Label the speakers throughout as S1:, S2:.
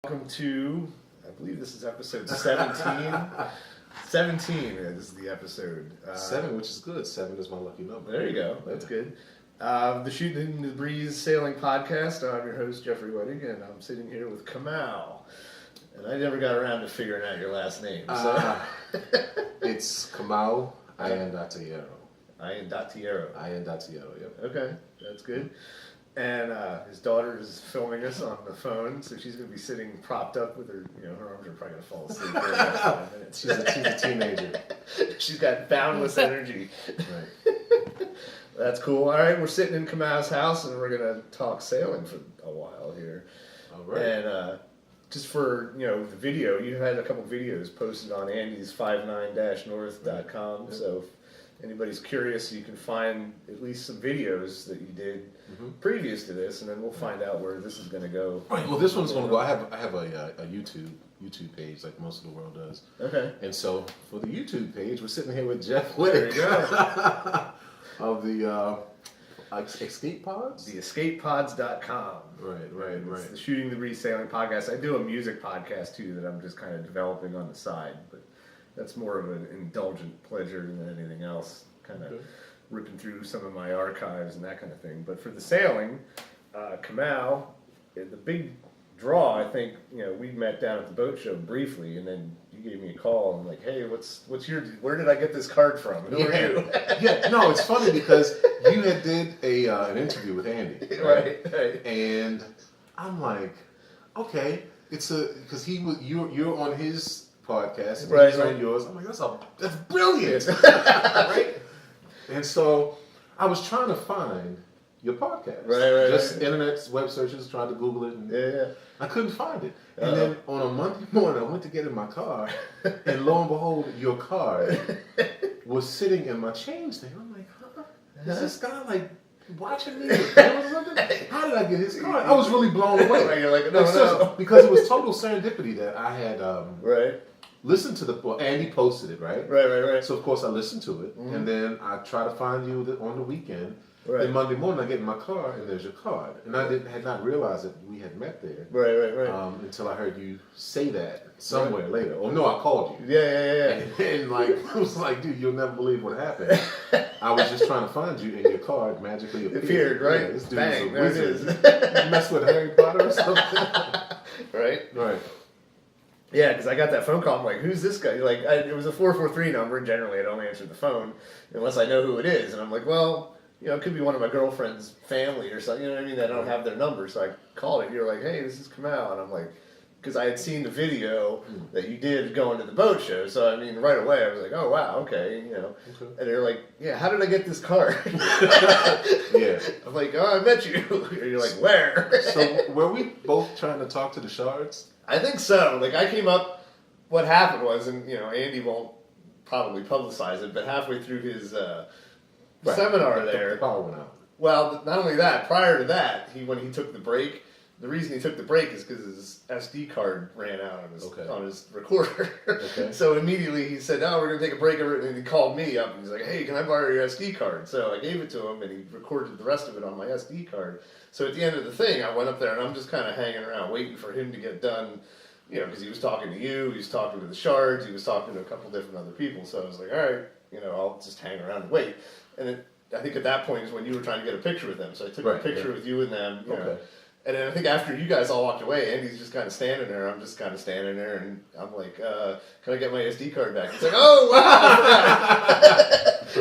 S1: Welcome to, I believe this is episode 17. 17 is the episode.
S2: 7, which is good. 7 is my lucky number.
S1: There you go. That's good. The Shooting the Breeze Sailing Podcast. I'm your host, Jeffrey Wettig, and I'm sitting here with Kamau. And I never got around to figuring out your last name. So.
S2: It's Kamau Ayandatayero.
S1: Ayandatayero.
S2: Ayandatayero, yep.
S1: Okay, that's good. And his daughter is filming us on the phone, so she's going to be sitting propped up with her, her arms are probably going to fall asleep for about 5 minutes.
S2: She's a teenager.
S1: She's got boundless energy.
S2: Right.
S1: That's cool. All right, we're sitting in Kamau's house, and we're going to talk sailing for a while here.
S2: All right.
S1: And just for, the video, you had a couple videos posted on Andy's 59-north.com,
S2: Right.
S1: so if anybody's curious, you can find at least some videos that you did previous to this, and then we'll find out where this is going to go.
S2: Right. Well, this one's going to go. I have a YouTube page like most of the world does.
S1: Okay.
S2: And so for the YouTube page, we're sitting here with Jeff Wettig.
S1: There you go.
S2: Of the Escape Pods?
S1: TheEscapePods.com.
S2: Right.
S1: It's the Shooting the Breeze Sailing Podcast. I do a music podcast too that I'm just kind of developing on the side, but that's more of an indulgent pleasure than anything else. Kind of ripping through some of my archives and that kind of thing. But for the sailing, Kamau, the big draw, I think, we met down at the boat show briefly, and then you gave me a call and like, hey, where did I get this card from? Who are you?
S2: No, it's funny because you had did an interview with Andy,
S1: right?
S2: And I'm like, okay, because you're on his podcast, and he's on yours. I'm like, that's brilliant, right? And so I was trying to find your podcast, just internet web searches, trying to Google it, and I couldn't find it. And then on a Monday morning, I went to get in my car, and lo and behold, your card was sitting in my change thing. I'm like, is this guy like watching me? Or something? How did I get his card? I was really blown away.
S1: You're like, no.
S2: Because it was total serendipity that I had listened to Andy posted it, right?
S1: Right.
S2: So of course I listened to it, and then I try to find you on the weekend. Then Monday morning I get in my car and there's your card, and I had not realized that we had met there.
S1: Right.
S2: Until I heard you say that somewhere later. Oh no, I called you.
S1: Yeah.
S2: And like I was like, dude, you'll never believe what happened. I was just trying to find you, and your card magically appeared.
S1: Right?
S2: Yeah, this dude
S1: Bang,
S2: was a wizard.
S1: there it is.
S2: You mess with Harry Potter or something.
S1: Right. Yeah, because I got that phone call. I'm like, who's this guy? Like, it was a 443 number. Generally, I don't answer the phone unless I know who it is. And I'm like, well, it could be one of my girlfriend's family or something. You know what I mean? I don't have their number. So I called it. You're like, hey, this is Kamau. And I'm like, because I had seen the video that you did going to the boat show. So, I mean, right away, I was like, oh, wow, okay. And they're like, yeah, how did I get this card?
S2: Yeah.
S1: I'm like, oh, I met you. And you're like, where?
S2: So, were we both trying to talk to the Shards?
S1: I think so. Like, I came up, what happened was, and, Andy won't probably publicize it, but halfway through his seminar there.
S2: The power went out.
S1: Well, not only that, prior to that, when he took the break, the reason he took the break is because his SD card ran out on his recorder.
S2: Okay.
S1: So immediately he said, "Oh, we're going to take a break," and he called me up and he's like, "Hey, can I borrow your SD card?" So I gave it to him and he recorded the rest of it on my SD card. So at the end of the thing, I went up there and I'm just kind of hanging around waiting for him to get done, because he was talking to you, he was talking to the Shards, he was talking to a couple different other people. So I was like, all right, I'll just hang around and wait. And I think at that point is when you were trying to get a picture with them. So I took a picture with you and them,
S2: Okay.
S1: And then I think after you guys all walked away, Andy's just kind of standing there. I'm just kind of standing there, and I'm like, can I get my SD card back? He's like, oh, wow.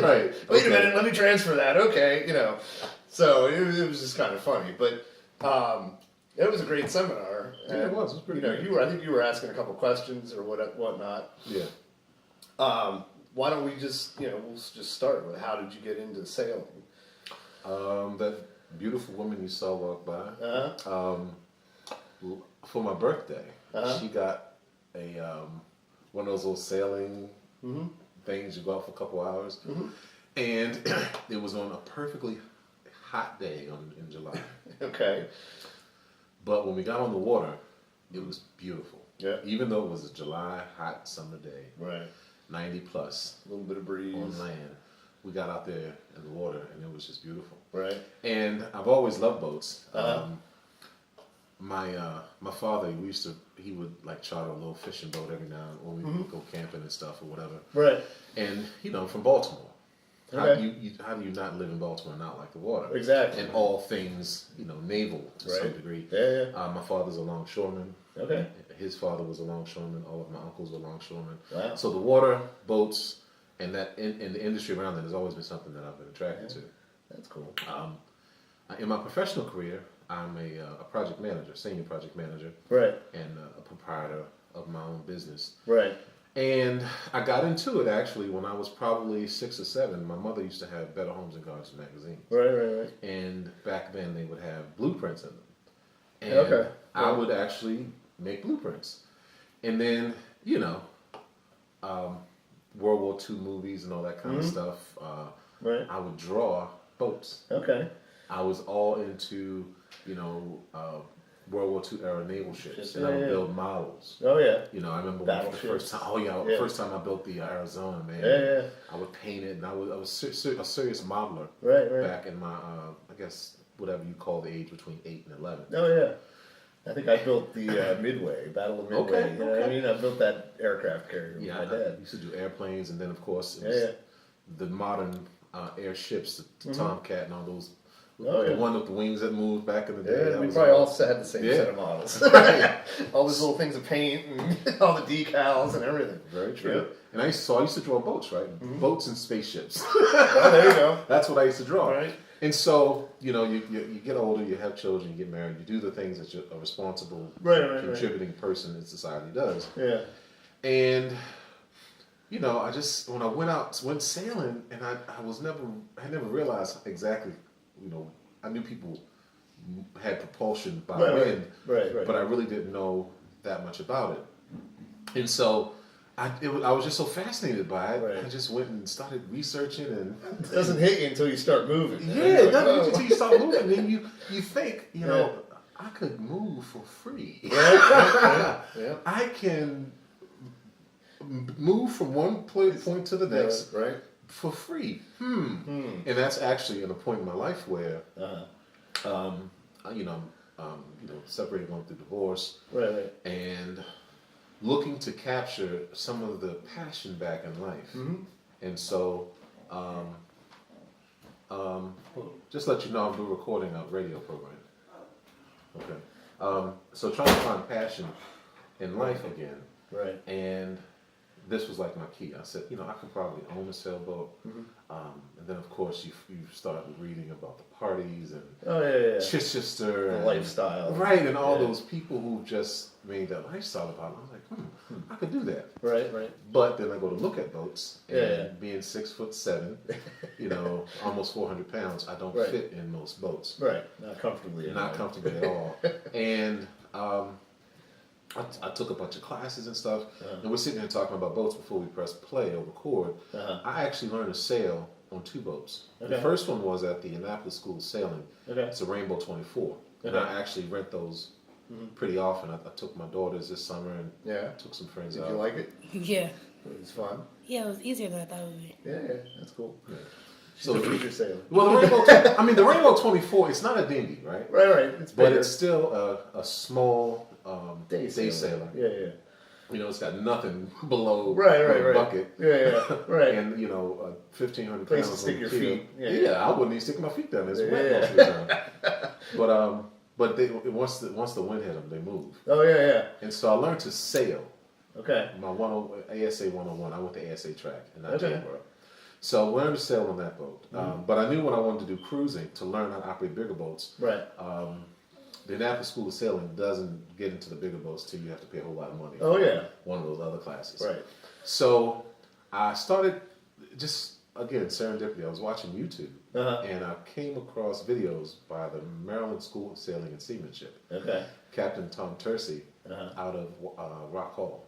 S2: Right.
S1: Wait a minute, let me transfer that. Okay, So it was just kind of funny. But it was a great seminar.
S2: Yeah, it was. It was pretty good.
S1: I think you were asking a couple questions or whatnot.
S2: Yeah.
S1: Why don't we just, we'll just start with how did you get into sailing?
S2: That beautiful woman you saw walk by. For my birthday, she got a one of those little sailing things. You go out for a couple hours, and it was on a perfectly hot day in July.
S1: Okay.
S2: But when we got on the water, it was beautiful.
S1: Yeah.
S2: Even though it was a July hot summer day.
S1: Right.
S2: 90 plus.
S1: A little bit of breeze.
S2: On land. We got out there in the water and it was just beautiful.
S1: Right.
S2: And I've always loved boats. my father, he would like charter a little fishing boat every now and when we would go camping and stuff or whatever.
S1: Right.
S2: And from Baltimore.
S1: Okay.
S2: How do you not live in Baltimore and not like the water?
S1: Exactly.
S2: And all things, naval to some degree.
S1: Yeah.
S2: My father's a longshoreman.
S1: Okay.
S2: His father was a longshoreman. All of my uncles were longshoremen.
S1: Wow.
S2: So the water, boats, and the industry around it has always been something that I've been attracted to.
S1: That's cool.
S2: In my professional career, I'm a project manager, senior project manager,
S1: Right.
S2: and a proprietor of my own business.
S1: Right.
S2: And I got into it actually when I was probably 6 or 7. My mother used to have Better Homes and Gardens magazines.
S1: Right.
S2: And back then they would have blueprints in them. And
S1: Okay.
S2: I would actually make blueprints. And then, World War II movies and all that kind of stuff.
S1: Right.
S2: I would draw boats.
S1: Okay.
S2: I was all into, World War II era naval ships, and I would build models.
S1: Oh yeah.
S2: I remember the first time. First time I built the Arizona, man.
S1: Yeah.
S2: I would paint it, and I was a serious modeler.
S1: Right.
S2: Back in my, I guess whatever you call the age between 8 and 11.
S1: Oh yeah. I think I built the Midway, Battle of Midway.
S2: Okay,
S1: You know what I mean? I built that aircraft carrier with my dad.
S2: I used to do airplanes, and then of course it was the modern airships, the Tomcat, and all those. The one with the wings that moved back in the day.
S1: Yeah, we probably all had the same set of models. All these little things of paint and all the decals and everything.
S2: Very true. Yep. And I used to draw boats, right? Boats and spaceships.
S1: Oh, there you go.
S2: That's what I used to draw.
S1: Right.
S2: And so, you get older, you have children, you get married, you do the things that a responsible, contributing person in society does.
S1: Yeah.
S2: And, when I went sailing, and I never realized exactly, I knew people had propulsion by wind, but I really didn't know that much about it. And so I was just so fascinated by it.
S1: Right.
S2: I just went and started researching, and
S1: it doesn't hit you until you start moving.
S2: Yeah, it doesn't hit you until you start moving. And then you think, I could move for free.
S1: Yeah.
S2: I can move from one point to the next for free. And that's actually in a point in my life where, separated, going through divorce, and looking to capture some of the passion back in life. And so, just let you know, I'm recording a radio program. Okay. So trying to find passion in life again.
S1: Right.
S2: And this was like my key. I said, I could probably own a sailboat. And then, of course, you start reading about the parties and Chichester.
S1: The lifestyle.
S2: Right, and all those people who just made that lifestyle about it. I was like, I could do that.
S1: Right.
S2: But then I go to look at boats, and being 6'7", almost 400 pounds, I don't fit in most boats.
S1: Right, not comfortably.
S2: Not comfortably at all. And I took a bunch of classes and stuff, and we're sitting here talking about boats before we press play or record. I actually learned to sail on 2 boats.
S1: Okay.
S2: The first one was at the Annapolis School of Sailing.
S1: Okay.
S2: It's a Rainbow 24. And I actually rent those pretty often. I took my daughters this summer and took some friends out.
S1: Did you like it?
S3: Yeah.
S1: It was fun.
S3: Yeah, it was easier than I thought it would be.
S1: Yeah, that's cool.
S2: Yeah.
S1: So the future sailor.
S2: Well, the Rainbow 24, it's not a dinghy, right?
S1: Right. It's bigger.
S2: But it's still a small day sailor.
S1: Yeah.
S2: It's got nothing below
S1: right.
S2: bucket.
S1: Yeah, right.
S2: And 1,500
S1: place
S2: pounds
S1: to stick your feet.
S2: Yeah, I wouldn't even stick my feet down. It's wet most of the time. But once the wind hit them, they move.
S1: Oh yeah.
S2: And so I learned to sail.
S1: Okay.
S2: My ASA 101. I went to ASA track in Nigeria. So I learned to sail on that boat. But I knew when I wanted to do cruising to learn how to operate bigger boats.
S1: Right.
S2: The Annapolis School of Sailing doesn't get into the bigger boats till you have to pay a whole lot of money.
S1: Oh yeah.
S2: One of those other classes.
S1: Right.
S2: So I started again, serendipity. I was watching YouTube, and I came across videos by the Maryland School of Sailing and Seamanship.
S1: Okay.
S2: Captain Tom Tersey out of Rock Hall.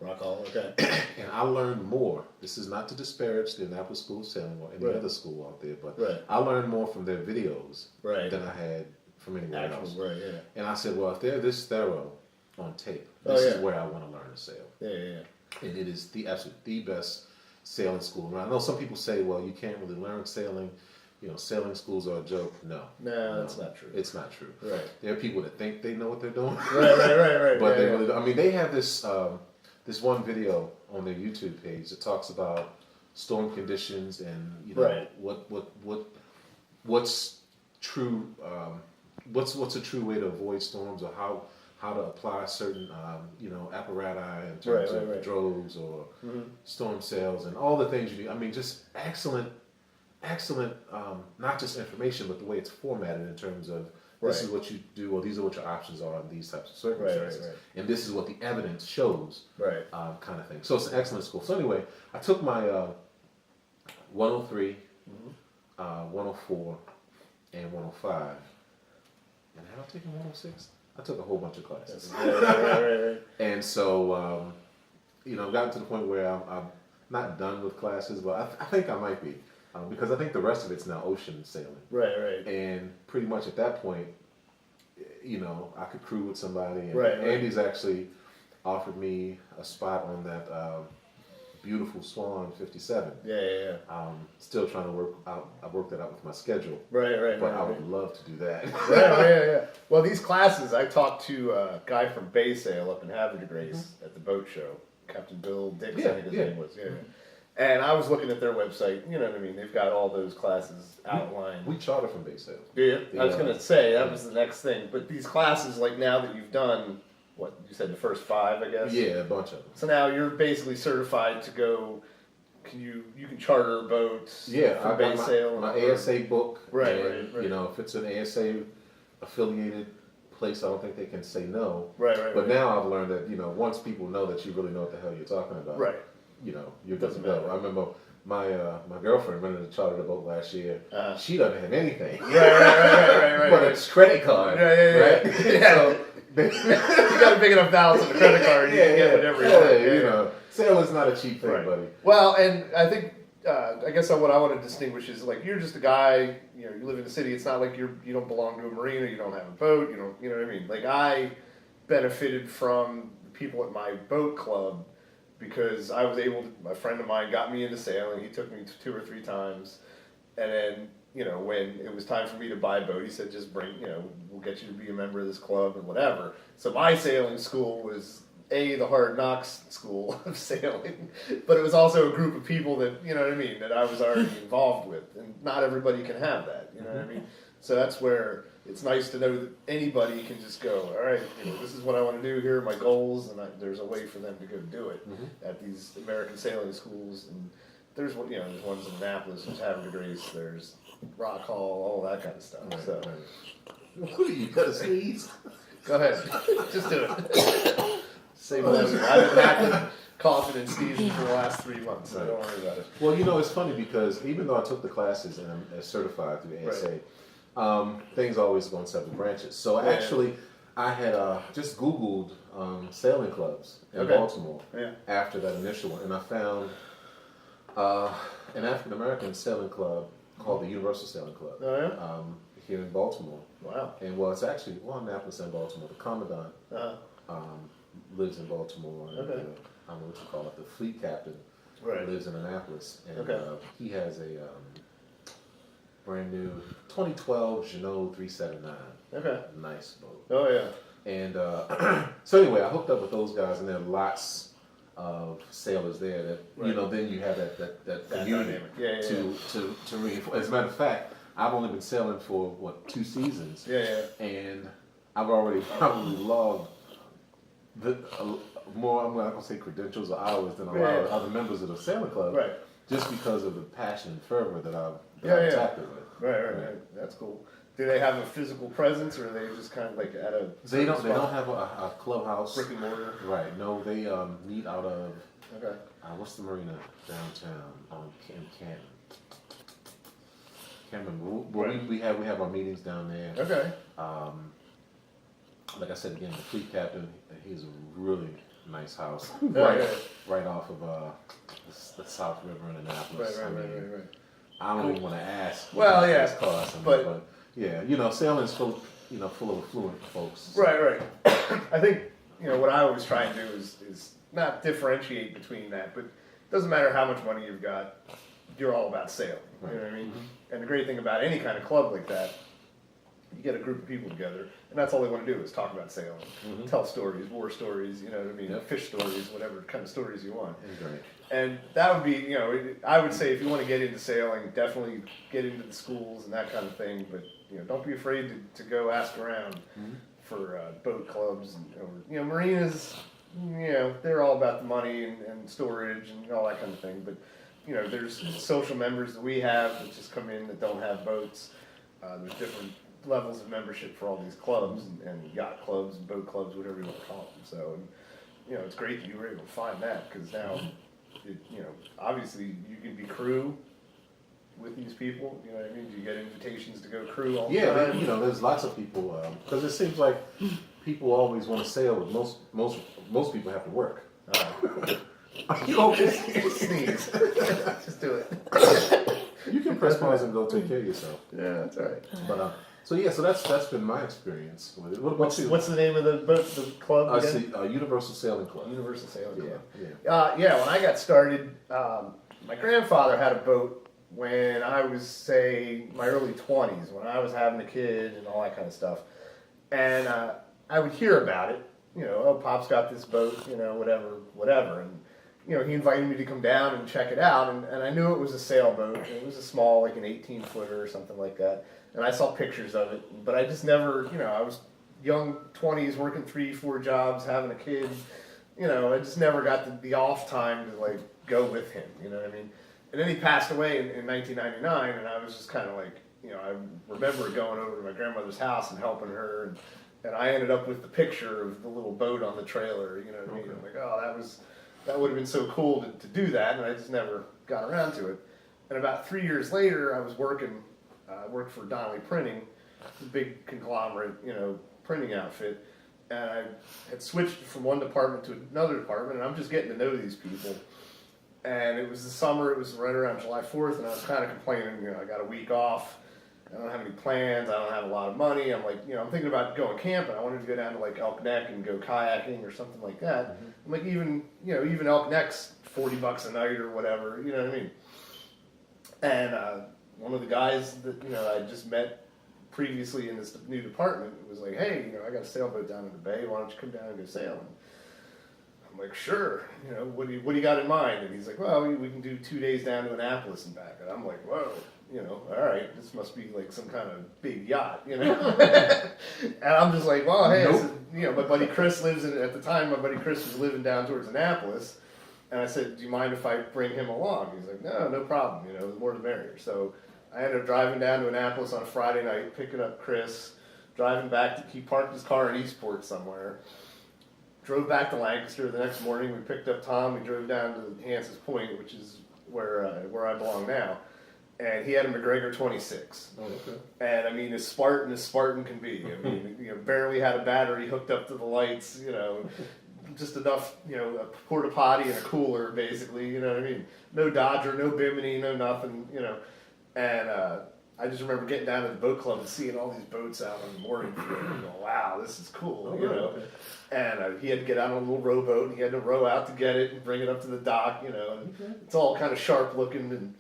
S1: Okay.
S2: And I learned more. This is not to disparage the Annapolis School of Sailing or any other school out there, but I learned more from their videos than I had from anywhere else.
S1: Right, yeah.
S2: And I said, well, if they're this thorough on tape, this is where I want to learn to sail.
S1: Yeah.
S2: And it is the best sailing school around. I know some people say, well, you can't really learn sailing sailing schools are a joke. No,
S1: that's not true.
S2: It's not true.
S1: Right.
S2: There are people that think they know what they're doing.
S1: Right.
S2: But they really don't. I mean, they have this one video on their YouTube page that talks about storm conditions and what's true. What's a true way to avoid storms, or how to apply certain apparatus in terms of droves or storm sails and all the things you do. I mean, just excellent, not just information, but the way it's formatted in terms of this is what you do, or these are what your options are in these types of circumstances, and this is what the evidence shows, kind of thing. So it's an excellent school. So anyway, I took my 103, 104, and 105, and have I taken 106? I took a whole bunch of classes. And so, I've gotten to the point where I'm not done with classes, but I think I might be. Because I think the rest of it's now ocean sailing. Right. And pretty much at that point, I could crew with somebody. And Andy's actually offered me a spot on that beautiful Swan 57. Yeah. Still trying to work that out with my schedule. But I would love to do that.
S1: Yeah. Well, these classes, I talked to a guy from Bay Sail up in Havre de Grace at the boat show, Captain Bill Dix, I think his name was. Yeah. And I was looking at their website, you know what I mean? They've got all those classes outlined.
S2: We charter from Bay Sail.
S1: Yeah, I was going to say, that was the next thing. But these classes, like now that you've done, what, you said the first 5, I guess?
S2: Yeah, a bunch of them.
S1: So now you're basically certified to go, you can charter boats from Bay Sail.
S2: My ASA book. Right. If it's an ASA affiliated place, I don't think they can say no. But now I've learned that, once people know that you really know what the hell you're talking about. You're good to go. I remember my girlfriend rented a chartered boat last year. She doesn't have anything. Right. But it's credit card. Right? So,
S1: you got a big enough balance on the credit card, you can get whatever you want.
S2: Sailing's not a cheap thing, buddy.
S1: Well, and I think, I guess what I want to distinguish is, like, you're just a guy, you live in the city. It's not like you don't belong to a marina, you don't have a boat, you know what I mean? Like, I benefited from the people at my boat club, because I was a friend of mine got me into sailing. He took me 2 or 3 times. And then, when it was time for me to buy a boat, he said, just bring, we'll get you to be a member of this club and whatever. So my sailing school was, the hard knocks school of sailing, but it was also a group of people that, that I was already involved with. And not everybody can have that, you know what I mean? So that's where it's nice to know that anybody can just go, all right, this is what I want to do, here are my goals, and there's a way for them to go do it at these American sailing schools. And there's there's ones in Annapolis, there's Havre de Grace, there's Rock Hall, all that kind of stuff.
S2: What are you gonna sneeze?
S1: Go ahead, just do it. Say whatever. I've been hacking, coughing, and sneezing for the last 3 months, so don't worry about it.
S2: Well, it's funny because even though I took the classes and I'm certified through ASA, things always go in separate branches. So actually, I had just Googled sailing clubs in Baltimore after that initial one, and I found an African American sailing club called the Universal Sailing Club here in Baltimore. Wow. And it's actually Annapolis and Baltimore. The Commandant lives in Baltimore. And, I don't know what you call it. The fleet captain lives in Annapolis, and he has a brand new 2012 Jeanneau 379. Nice boat. Oh yeah. And so anyway, I hooked up with those guys, and there are lots of sailors there that then you have that community to reinforce. As a matter of fact, I've only been sailing for 2 seasons. And I've already probably logged more, I'm not gonna say credentials or hours than a lot of other members of the sailing club. Just because of the passion and fervor that I've tapped it with.
S1: Right. That's cool. Do they have a physical presence, or are they just kind of like at a?
S2: They don't have a clubhouse.
S1: Brick and mortar.
S2: Right. No, they meet out of. What's the marina downtown in Canton? Can't remember. But we have our meetings down there. Like I said again, the fleet captain, he's a really nice house. Right off of the South River in Annapolis. Right. I don't even want to ask.
S1: Well,
S2: but sailing's full of affluent folks.
S1: Right. I think what I always try and do is not differentiate between that, but it doesn't matter how much money you've got. you're all about sailing.
S2: Right.
S1: You know what I mean? And the great thing about any kind of club like that, you get a group of people together, and that's all they want to do is talk about sailing, tell stories, war stories, you know what I mean, fish stories, whatever kind of stories you want.
S2: Right.
S1: And that would be, I would say if you want to get into sailing, definitely get into the schools and that kind of thing, but, don't be afraid to go ask around for boat clubs, or, marinas, they're all about the money and storage and all that kind of thing, but, there's social members that we have that just come in that don't have boats. There's different levels of membership for all these clubs and yacht clubs and boat clubs, whatever you want to call them. So, it's great that you were able to find that, because now, obviously you can be crew with these people. You know what I mean? Do you get invitations to go crew all the time?
S2: Yeah, there's lots of people because it seems like people always want to sail, but most people have to work. Are you okay?
S1: Sneeze. Just do it.
S2: You can press pause and go take care of yourself.
S1: Yeah, that's all right.
S2: But so that's been my experience with it. What about you?
S1: What's the name of the club again?
S2: Universal Sailing Club.
S1: Universal Sailing Club.
S2: Yeah.
S1: When I got started, my grandfather had a boat when I was, say, my early 20s, when I was having a kid and all that kind of stuff. And I would hear about it, Pop's got this boat, whatever. And, he invited me to come down and check it out. And I knew it was a sailboat. It was a small, like an 18-footer or something like that. And I saw pictures of it. But I just never, I was young 20s, working 3-4 jobs, having a kid. I just never got the off time to, like, go with him, you know what I mean? And then he passed away in 1999, and I was just kind of like, I remember going over to my grandmother's house and helping her, and I ended up with the picture of the little boat on the trailer, you know what I mean? I'm like, oh, that would have been so cool to do that, and I just never got around to it. And about 3 years later, I was working, I worked for Donnelly Printing, a big conglomerate, printing outfit, and I had switched from one department to another department, and I'm just getting to know these people. And it was the summer, it was right around July 4th, and I was kind of complaining, I got a week off, I don't have any plans, I don't have a lot of money, I'm like, I'm thinking about going camping, I wanted to go down to like Elk Neck and go kayaking or something like that. I'm like, even Elk Neck's $40 a night or whatever, you know what I mean? And one of the guys that, I just met previously in this new department was like, hey, I got a sailboat down in the bay, why don't you come down and go sailing? I'm like, sure, what do you got in mind? And he's like, well, we can do 2 days down to Annapolis and back. And I'm like, whoa, all right, this must be like some kind of big yacht, And I'm just like, well, hey,
S2: nope.
S1: I said, my buddy Chris at the time, my buddy Chris was living down towards Annapolis. And I said, do you mind if I bring him along? He's like, no problem, the more the merrier. So I ended up driving down to Annapolis on a Friday night, picking up Chris, driving back he parked his car in Eastport somewhere. Drove back to Lancaster. The next morning, we picked up Tom. We drove down to Hans's Point, which is where I belong now. And he had a McGregor 26.
S2: Oh, okay.
S1: And I mean, as Spartan can be. I mean, barely had a battery hooked up to the lights. Just enough. A porta potty and a cooler, basically. You know what I mean? No Dodger, no Bimini, no nothing. And I just remember getting down to the boat club and seeing all these boats out on the mooring field and going, wow, this is cool,
S2: Okay.
S1: And he had to get out on a little rowboat and he had to row out to get it and bring it up to the dock, and it's all kind of sharp looking, and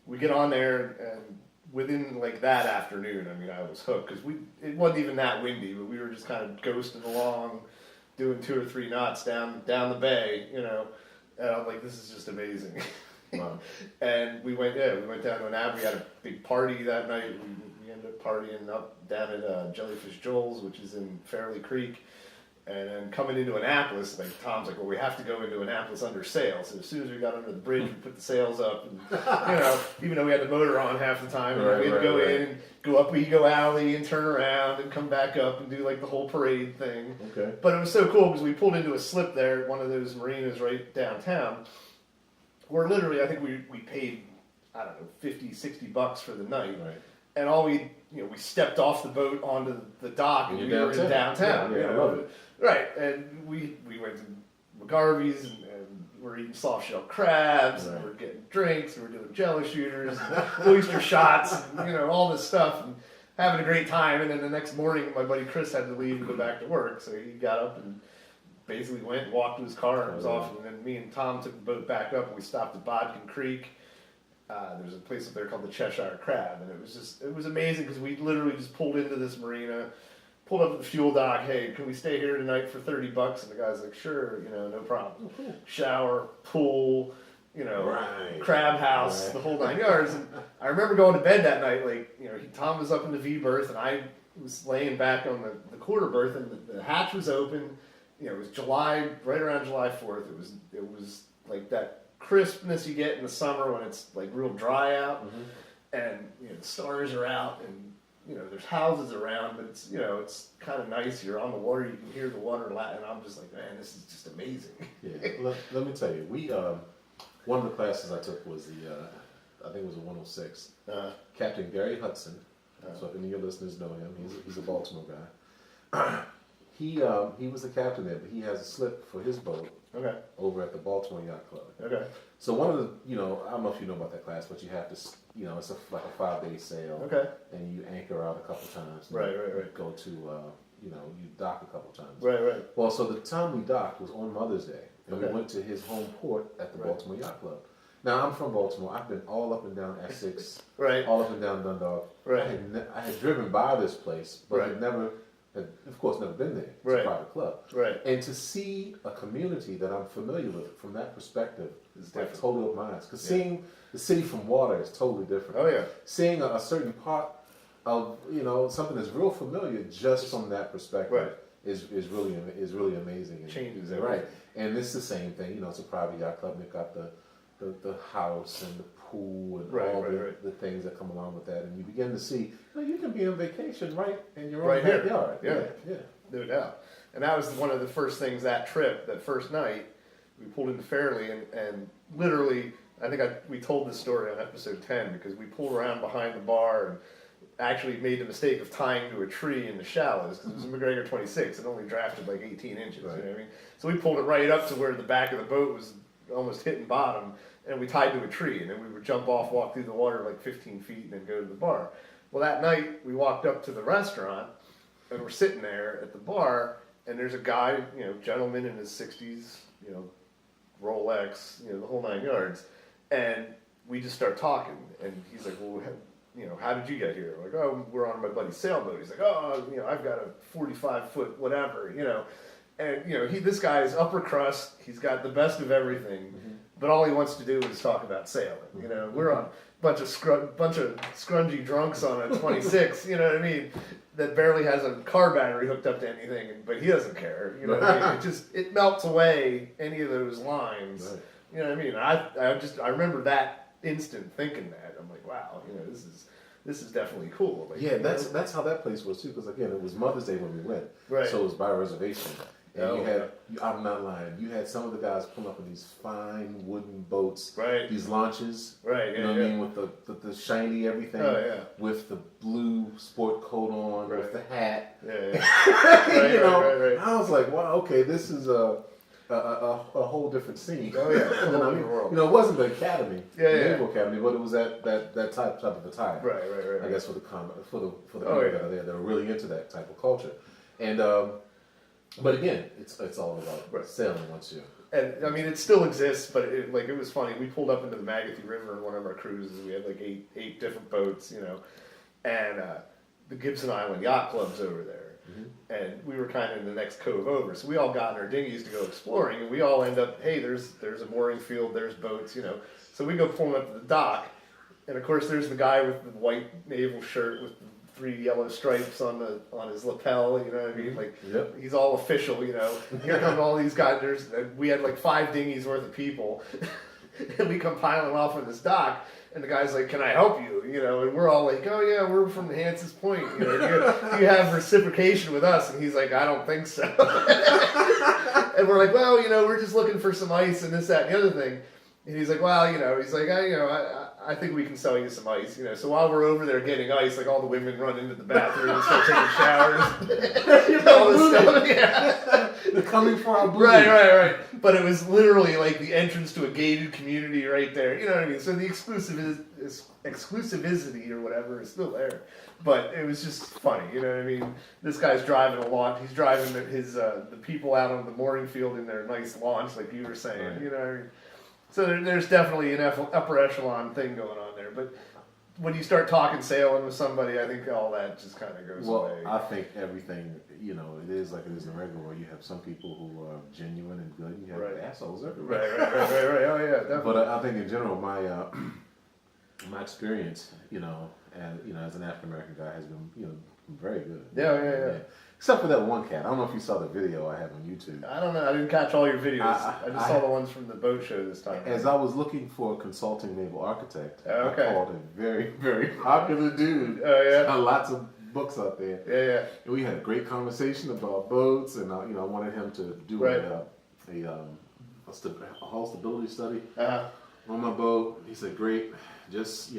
S1: we get on there and within like that afternoon, I mean, I was hooked because it wasn't even that windy, but we were just kind of ghosting along, doing 2 or 3 knots down the bay, and I'm like, this is just amazing.
S2: Wow.
S1: And we went down to Annapolis. We had a big party that night. We ended up partying up down at Jellyfish Joel's, which is in Fairleigh Creek. And then coming into Annapolis, like Tom's like, well, we have to go into Annapolis under sail. So as soon as we got under the bridge, we put the sails up. And, even though we had the motor on half the time, we'd go in and go up Ego Alley and turn around and come back up and do like the whole parade thing.
S2: Okay.
S1: But it was so cool because we pulled into a slip there at one of those marinas right downtown. Where literally, I think we paid, I don't know, $50-$60 for the night.
S2: Right.
S1: And all we stepped off the boat onto the dock and we were in downtown.
S2: Yeah, I love it.
S1: Right. And we went to McGarvey's and we're eating soft shell crabs and we're getting drinks and we're doing jello shooters and oyster shots and, all this stuff and having a great time. And then the next morning, my buddy Chris had to leave and go back to work. So he got up and basically went and walked to his car and was off. And then me and Tom took the boat back up and we stopped at Bodkin Creek. there's a place up there called the Cheshire Crab, and it was amazing because we literally just pulled into this marina, pulled up at the fuel dock. Hey, can we stay here tonight for $30? And the guy's like, sure, no problem.
S2: Cool.
S1: Shower, pool,
S2: Right.
S1: crab house,
S2: Right.
S1: the whole 9 yards. And I remember going to bed that night, Tom was up in the V berth, and I was laying back on the quarter berth, and the hatch was open. It was July, right around July 4th. It was like that crispness you get in the summer when it's like real dry out, and the stars are out, and there's houses around, but it's kind of nice. You're on the water, you can hear the water, and I'm just like, man, this is just amazing.
S2: Yeah, let me tell you, we one of the classes I took was I think it was a 106. Captain Gary Hudson. So if any of your listeners know him, he's a Baltimore guy. He was the captain there, but he has a slip for his boat.
S1: Okay.
S2: Over at the Baltimore Yacht Club.
S1: Okay.
S2: So one of the, I don't know if you know about that class, but you have to, it's like a 5-day sail.
S1: Okay.
S2: And you anchor out a couple times.
S1: Right.
S2: Go to, you dock a couple times.
S1: Right.
S2: Well, so the time we docked was on Mother's Day, and
S1: Okay.
S2: we went to his home port at the Baltimore Yacht Club. Now I'm from Baltimore. I've been all up and down Essex.
S1: Right.
S2: All up and down Dundalk.
S1: Right.
S2: I had driven by this place, but
S1: Right.
S2: had never been there. It's
S1: Right.
S2: a private club.
S1: Right.
S2: And to see a community that I'm familiar with from that perspective is like
S1: different.
S2: totally minds. Because seeing the city from water is totally different.
S1: Oh yeah.
S2: Seeing a certain part of something that's real familiar just from that perspective
S1: Right.
S2: is really amazing.
S1: It changes
S2: and,
S1: everything.
S2: right. And it's the same thing. It's a private yacht club. And they've got the house and the pool and all the things that come along with that. And you begin to see you can be on vacation right in your own backyard.
S1: Yeah. No doubt. And that was one of the first things that trip, that first night, we pulled into Fairleigh and literally, I think we told this story on episode 10 because we pulled around behind the bar and actually made the mistake of tying to a tree in the shallows because it was a McGregor 26. It only drafted like 18 inches.
S2: Right.
S1: You know what I mean? So we pulled it right up to where the back of the boat was almost hitting bottom, and we tied to a tree, and then we would jump off, walk through the water like 15 feet, and then go to the bar. Well, that night, we walked up to the restaurant, and we're sitting there at the bar, and there's a guy, gentleman in his 60s, Rolex, the whole 9 yards, and we just start talking, and he's like, well, how did you get here? We're like, oh, we're on my buddy's sailboat. He's like, oh, I've got a 45-foot whatever, and this guy is upper crust. He's got the best of everything, but all he wants to do is talk about sailing. We're on a bunch of scrungy drunks on a 26. You know what I mean? That barely has a car battery hooked up to anything, but he doesn't care. You know what I mean? It melts away any of those lines.
S2: Right.
S1: You know what I mean? I remember that instant thinking that. I'm like, wow, this is definitely cool. Like,
S2: Yeah, that's how that place was too. Because again, it was Mother's Day when we went,
S1: Right.
S2: so it was by reservation. And
S1: Oh,
S2: I'm not lying. You had some of the guys pull up in these fine wooden boats,
S1: Right.
S2: these launches,
S1: Right,
S2: you know what I mean, with the shiny everything,
S1: Oh, yeah.
S2: with the blue sport coat on,
S1: Right.
S2: with the hat.
S1: Yeah. Right,
S2: you know,
S1: right.
S2: I was like, wow, okay, this is a whole different scene.
S1: Oh, yeah.
S2: You know what I mean? It wasn't the academy, the Naval Academy, but it was that type of attire.
S1: Right.
S2: I guess for the people
S1: Oh,
S2: that are there that are really into that type of culture, and but again, it's all about sailing once you.
S1: And I mean, it still exists, but it was funny. We pulled up into the Magathie River in one of our cruises. We had like eight different boats, and the Gibson Island Yacht Club's over there, and we were kind of in the next cove over. So we all got in our dinghies to go exploring, and we all end up, hey, there's a mooring field, there's boats, So we go pulling up to the dock, and of course there's the guy with the white naval shirt with the 3 yellow stripes on his lapel, you know what I mean? Like, He's all official, Here come all these guys. We had like 5 dinghies worth of people, and we come piling off on this dock, and the guy's like, "Can I help you?" And we're all like, "Oh yeah, we're from Hanson's Point. Do you have reciprocation with us?" And he's like, "I don't think so." And we're like, "Well, we're just looking for some ice and this, that, and the other thing." And he's like, "Well, he's like, I think we can sell you some ice, So while we're over there getting ice, like all the women run into the bathroom and start taking showers. All this stuff. Yeah.
S2: They're coming for our booty.
S1: Right. But it was literally like the entrance to a gated community right there. You know what I mean? So the exclusivity or whatever is still there. But it was just funny, you know what I mean? This guy's driving a launch. He's driving the people out on the mooring field in their nice launch, like you were saying.
S2: Right.
S1: You know what I mean? So there's definitely an upper echelon thing going on there. But when you start talking sailing with somebody, I think all that just kind of goes away.
S2: I think everything, it is like it is in the regular world. You have some people who are genuine and good. You have assholes everywhere.
S1: Right. Oh yeah, definitely.
S2: But I think in general, my my experience, and as an African American guy, has been, very good.
S1: Yeah.
S2: Except for that one cat. I don't know if you saw the video I have on YouTube.
S1: I don't know. I didn't catch all your videos. I just saw the ones from the boat show this time.
S2: As I was looking for a consulting naval architect, I
S1: Okay.
S2: called a very, very popular dude.
S1: Oh yeah.
S2: Got lots of books out there.
S1: Yeah.
S2: And we had a great conversation about boats, and I wanted him to do a hull stability study on my boat. He said, "Great, just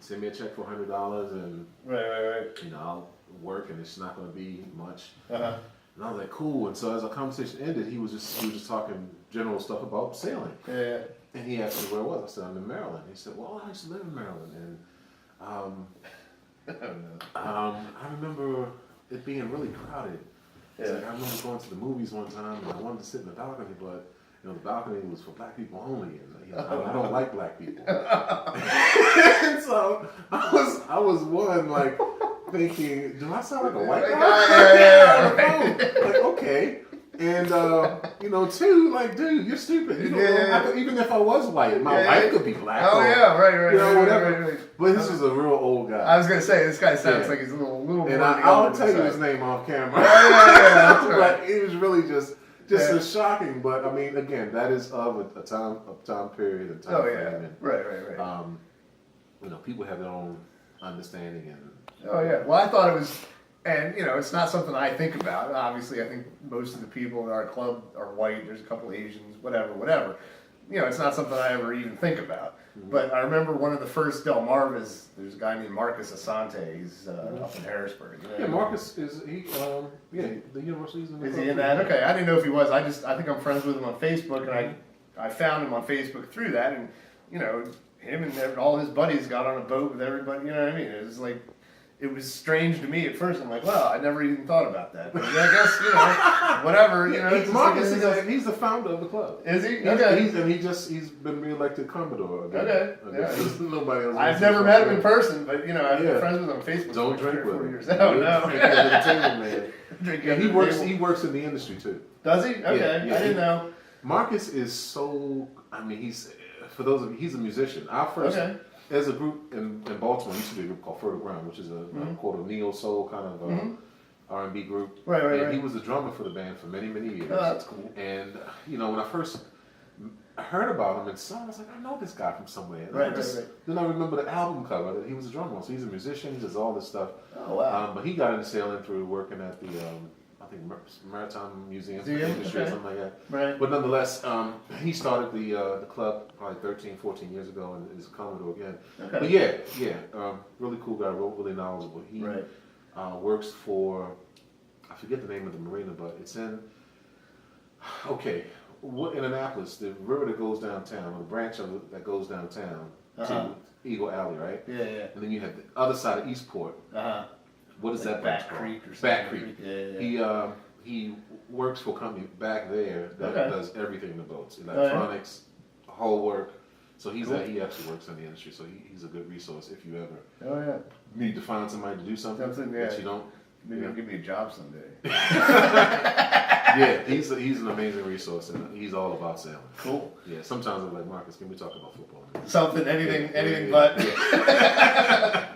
S2: send me a check for $100, and
S1: Right.
S2: I'll work, and it's not going to be much."
S1: Uh-huh.
S2: And I was like, "Cool." And so as our conversation ended, we were just talking general stuff about sailing.
S1: Yeah.
S2: And he asked me where I was. I said, "I'm in Maryland." He said, "Well, I used to live in Maryland." And I remember it being really crowded. It's like, I remember going to the movies one time, and I wanted to sit in the balcony, but the balcony was for black people only, and I don't like black people. And so I was one like thinking, do I sound like a white guy?
S1: Yeah.
S2: Like, okay. And two, like, dude, you're stupid. Even if I was white, my wife could be black.
S1: Oh yeah, right.
S2: Whatever.
S1: Right.
S2: But this is a real old guy.
S1: I was gonna say this guy sounds like he's a little more.
S2: And I'll tell you his name off camera.
S1: Yeah.
S2: But it was really just as shocking. But I mean, again, that is of a time period and time frame. And,
S1: Right.
S2: People have their own understanding and.
S1: Oh yeah. Well, I thought it was, and it's not something I think about. Obviously, I think most of the people in our club are white. There's a couple Asians, whatever. It's not something I ever even think about. Mm-hmm. But I remember one of the first Delmarvas. There's a guy named Marcus Asante. He's up in Harrisburg.
S2: Marcus is the university's in the
S1: Is
S2: club
S1: he in that? Okay, I didn't know if he was. I think I'm friends with him on Facebook, and I found him on Facebook through that, and him and all his buddies got on a boat with everybody. You know what I mean? It was like. It was strange to me at first. I'm like, wow, I never even thought about that. But I guess, whatever,
S2: Marcus he's the founder of the club.
S1: Is he? Okay.
S2: He's been reelected Commodore again.
S1: Okay.
S2: Yeah. Nobody else.
S1: I've never met him in person, but I've been friends with him on Facebook.
S2: Don't
S1: for
S2: drink with
S1: 4
S2: him.
S1: years. Oh no.
S2: Drink under the table, man.
S1: And
S2: he works in the industry too.
S1: Does he? Okay.
S2: Yeah,
S1: I didn't know.
S2: Marcus is so. I mean, he's a musician. Our first. Okay. There's a group in Baltimore, used to be a group called Fertile Ground, which is a neo soul kind of R&B group.
S1: Right.
S2: He was the drummer for the band for many, many years.
S1: Oh, that's cool.
S2: And when I first heard about him and saw him, I was like, I know this guy from somewhere. And
S1: Right.
S2: Then I remember the album cover that he was a drummer on. So he's a musician. He does all this stuff.
S1: Oh wow.
S2: But he got into sailing through working at the I think Maritime Museum industry or something like that.
S1: Right.
S2: But nonetheless, he started the club probably 13, 14 years ago and is a Commodore again.
S1: Okay.
S2: But really cool guy, really knowledgeable. He works for, I forget the name of the marina, but it's in, in Annapolis, the river that goes downtown, or the branch of it that goes downtown to Eagle Alley, right?
S1: Yeah.
S2: And then you have the other side of Eastport. What is that?
S1: Back Creek or something?
S2: Back Creek. Yeah. He works for a company back there that does everything in the boats, electronics, whole work. So he actually works in the industry. So he's a good resource if you ever need to find somebody to do something that you don't.
S1: Maybe he'll give me a job someday.
S2: Yeah, he's an amazing resource, and he's all about sailing.
S1: Cool.
S2: Yeah, sometimes I'm like, Marcus, can we talk about football?
S1: Anything but. Yeah.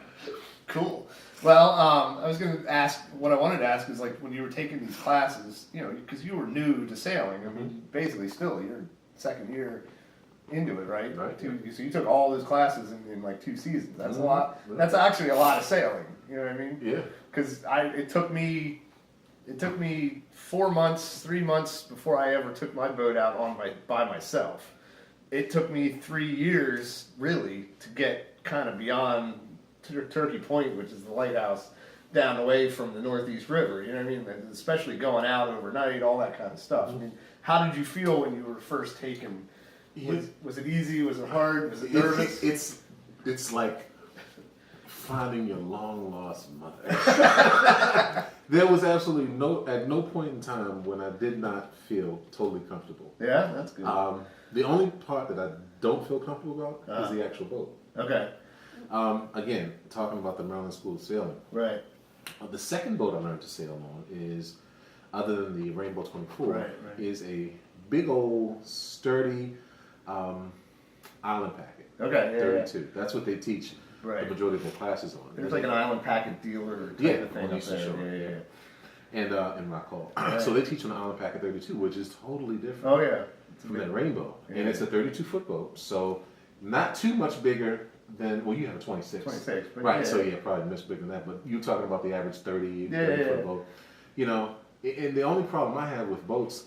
S1: Cool. Well, I was going to ask, what I wanted to ask is, like, when you were taking these classes, because you were new to sailing, I mean, basically still, you're second year into it, right?
S2: Right.
S1: So you took all those classes in like 2 seasons. That's a lot. That's actually a lot of sailing. You know what I mean?
S2: Yeah.
S1: Because it took me 4 months, 3 months before I ever took my boat out by myself. It took me 3 years really to get kind of beyond Turkey Point, which is the lighthouse down away from the Northeast River. You know what I mean? And especially going out overnight, all that kind of stuff. I mean, how did you feel when you were first taken? Was it easy? Was it hard? Was it nervous?
S2: It's like finding your long lost mother. There was absolutely at no point in time when I did not feel totally comfortable.
S1: Yeah, that's good.
S2: The only part that I don't feel comfortable about is the actual boat.
S1: Okay.
S2: Again, talking about the Maryland School of Sailing.
S1: Right.
S2: The second boat I learned to sail on is, other than the Rainbow 24, is a big old sturdy island packet.
S1: Okay. Yeah.
S2: 32. That's what they teach the majority of the classes on.
S1: There's like an island packet dealer type of thing
S2: on
S1: up
S2: Eastern
S1: there.
S2: Shore.
S1: Yeah.
S2: And in Rock Hall. So they teach on the island packet 32, which is totally different.
S1: Oh yeah.
S2: From that Rainbow. And it's a 32-foot boat, so not too much bigger than, well, you have a 26.
S1: 26, but
S2: right, so yeah, probably much bigger than that, but you're talking about the average 30-foot boat. You know, and the only problem I have with boats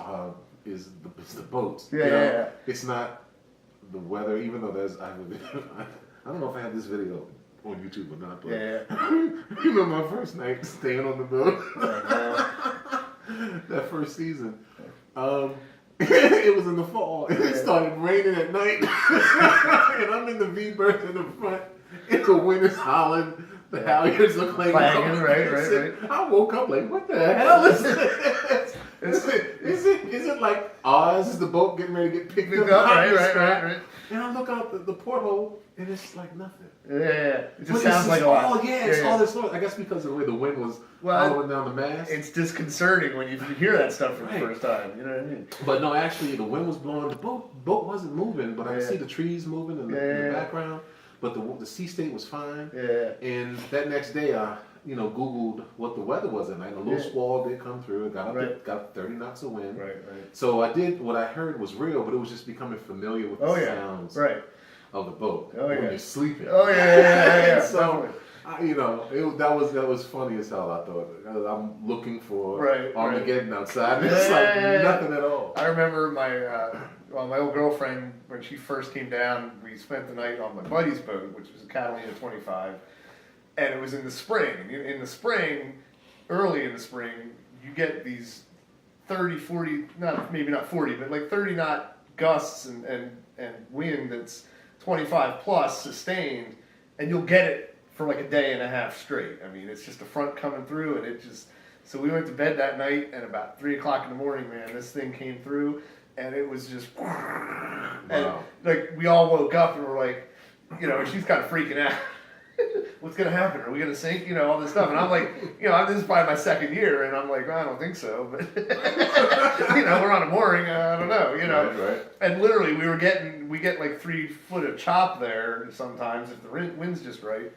S2: is the boats.
S1: Yeah.
S2: It's not the weather, even though I don't know if I have this video on YouTube or not, but you remember my first night staying on the boat? That first season. It was in the fall, and it started raining at night, and I'm in the V-berth in the front, and the wind is howling, the halyards are clanging.
S1: Right.
S2: I woke up like, what the hell is this? Is it like Oz? Is the boat getting ready to get picked up?
S1: Right.
S2: And I look out the porthole, and it's like nothing.
S1: Yeah. It just sounds like a lot.
S2: It's all this noise. I guess because of the way the wind was following down the mast.
S1: It's disconcerting when you hear that stuff for the first time. You know what I mean?
S2: But no, actually, the wind was blowing. The boat wasn't moving, but I could see the trees moving in the background. But the sea state was fine.
S1: Yeah.
S2: And that next day, I Googled what the weather was at night. A little squall did come through. It got 30 knots of wind. Right. So what I heard was real, but it was just becoming familiar with the sounds of the boat when you're sleeping. So, that was funny as hell, I thought. I'm looking for Armageddon outside. It's like nothing at all.
S1: I remember my old girlfriend, when she first came down, we spent the night on my buddy's boat, which was a Catalina 25. And it was in the spring. In the spring, early in the spring, you get these 30, 40, maybe not 40, but like 30 knot gusts and wind that's 25 plus sustained, and you'll get it for like a day and a half straight. I mean, it's just a front coming through, and so we went to bed that night, and about 3 o'clock in the morning, man, this thing came through, and it was just, and like we all woke up and were like, she's kind of freaking out. What's going to happen? Are we going to sink? All this stuff. And I'm like, this is probably my second year, and I'm like, I don't think so. But, we're on a mooring. I don't know,
S2: Right.
S1: And literally, we get like 3 foot of chop there sometimes if the wind's just right.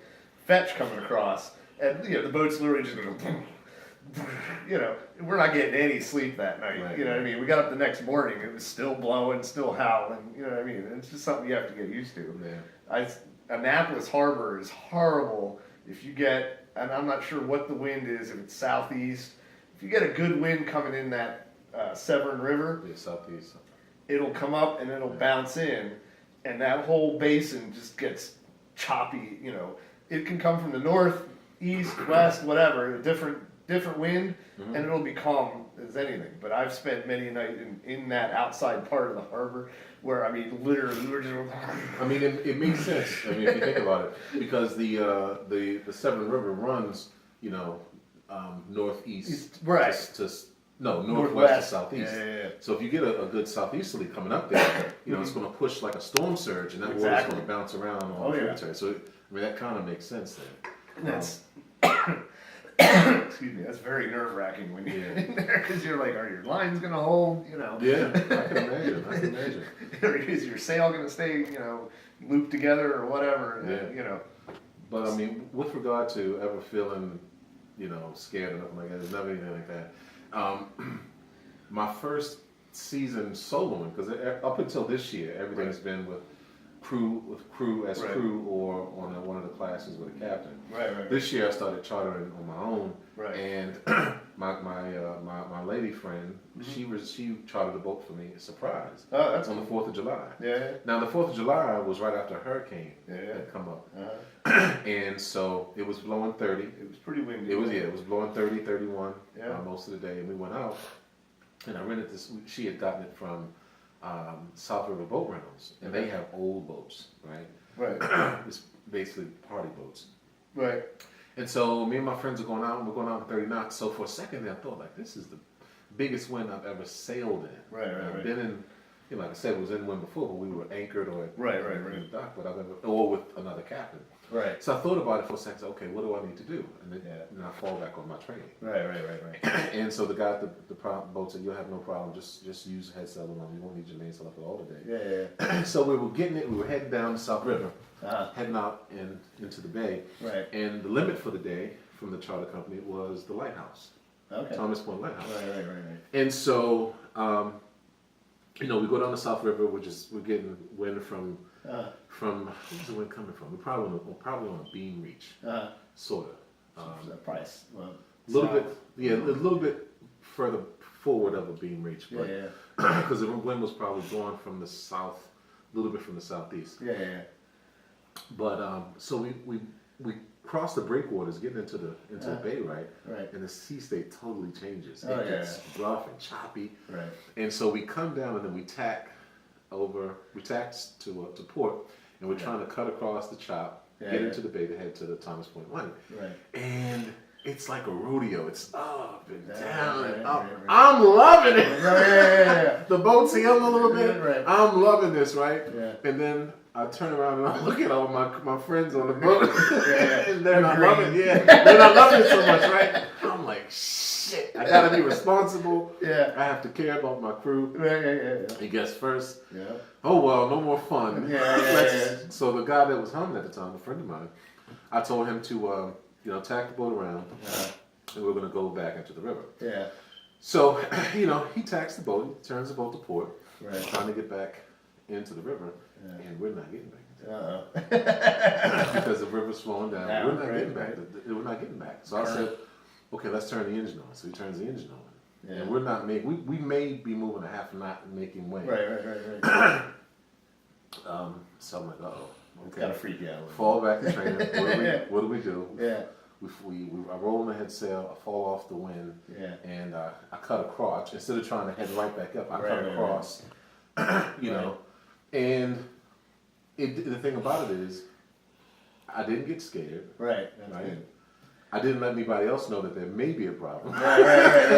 S1: Fetch coming across. And, the boat's literally just going to, we're not getting any sleep that night.
S2: Right.
S1: You know what I mean? We got up the next morning. It was still blowing, still howling. You know what I mean? It's just something you have to get used to.
S2: Yeah.
S1: Annapolis Harbor is horrible if you get, and I'm not sure what the wind is, if it's southeast. If you get a good wind coming in that Severn River,
S2: southeast,
S1: it'll come up and it'll bounce in, and that whole basin just gets choppy. It can come from the north, east, west, whatever, a different wind, and it'll be calm as anything. But I've spent many a night in that outside part of the harbor where, I mean, literally, we were just...
S2: I mean, it makes sense, if you think about it, because the Severn River runs, northeast northwest to southeast.
S1: Yeah.
S2: So if you get a good southeasterly coming up there, it's going to push like a storm surge, and that water's going to bounce around on the tributary. So, I mean, that kind of makes sense there.
S1: That's... Excuse me, that's very nerve-wracking when you're in there, because you're like, are your lines going to hold,
S2: Yeah, I can imagine.
S1: Is your sail going to stay, looped together or whatever,
S2: But, I mean, with regard to ever feeling, scared or nothing like that, there's never anything like that. My first season soloing, because up until this year, everything's been with crew or on one of the classes with a captain.
S1: Right.
S2: This year I started chartering on my own, and my lady friend, she chartered a boat for me, a surprise.
S1: Oh, that's
S2: on the 4th of July.
S1: Yeah.
S2: Now the 4th of July was right after a hurricane had come up, and so it was blowing 30.
S1: It was pretty windy.
S2: It was blowing 30, 31
S1: Yeah.
S2: most of the day, and we went out, and I rented this. She had gotten it from South River Boat Rentals, and they have old boats, right?
S1: Right.
S2: It's basically party boats.
S1: Right.
S2: And so me and my friends are going out, and we're going out in 30 knots. So for a second there, I thought, like, this is the biggest wind I've ever sailed in.
S1: Right.
S2: I've been in, you know, like I said, it was in wind before, but we were anchored or
S1: Right.
S2: in the dock, or with another captain.
S1: Right.
S2: So I thought about it for a second. Okay, what do I need to do? And then
S1: Yeah.
S2: I fall back on my training.
S1: Right.
S2: And so the guy at the boat said, "You'll have no problem. Just use head sail alone. You won't need your mainsail up at all today."
S1: Yeah.
S2: So we were getting it. We were heading down the South River,
S1: Uh-huh.
S2: heading out into the bay.
S1: Right.
S2: And the limit for the day from the charter company was the lighthouse,
S1: Okay.
S2: Thomas Point Lighthouse.
S1: Right.
S2: And so, you know, we go down the South River. We're getting wind from where's the wind coming from? We're probably on a beam reach, sort of.
S1: The price. Well,
S2: A little bit further forward of a beam reach, but because the wind was probably blowing from the south, a little bit from the southeast.
S1: Yeah.
S2: But so we cross the breakwaters, getting into the bay, right?
S1: Right.
S2: And the sea state totally changes.
S1: Oh,
S2: It gets rough and choppy.
S1: Right.
S2: And so we come down and then we tack to port, and we're trying to cut across the chop, get into the bay to head to the Thomas Point Light.
S1: Right.
S2: And it's like a rodeo. It's up and down and
S1: right,
S2: up.
S1: right.
S2: I'm loving it.
S1: Yeah.
S2: The boat's heeling a little bit.
S1: Right.
S2: I'm loving this, right?
S1: Yeah.
S2: And then I turn around and I look at all my friends on the boat.
S1: Yeah.
S2: And they're not loving it. Yeah. They're not loving it so much, right? I'm like, shit. I gotta be responsible.
S1: Yeah.
S2: I have to care about my crew.
S1: Yeah.
S2: He gets first.
S1: Yeah.
S2: Oh well, no more fun.
S1: Yeah.
S2: So the guy that was humming at the time, a friend of mine, I told him to tack the boat around, and we're gonna go back into the river.
S1: Yeah.
S2: So, he tacks the boat, he turns the boat to port,
S1: Right.
S2: trying to get back into the river,
S1: Yeah.
S2: and we're not getting back into
S1: Uh-oh.
S2: because the river's flowing down.
S1: Yeah,
S2: We're not
S1: right,
S2: getting back.
S1: right.
S2: We're not getting back. So I said, okay, let's turn the engine on. So he turns the engine on,
S1: Yeah.
S2: and we're not making. We may be moving a half a knot and making way.
S1: Right.
S2: So I'm like, uh-oh. Okay.
S1: Gotta freak you out.
S2: Fall back to training. What do we do?
S1: Yeah.
S2: I roll on the head sail, I fall off the wind,
S1: Yeah.
S2: and I cut across. Instead of trying to head right back up, I cut
S1: Right.
S2: across, you know. And the thing about it is, I didn't get scared.
S1: Right. That's
S2: Right.
S1: good.
S2: I didn't let anybody else know that there may be a problem.
S1: Right.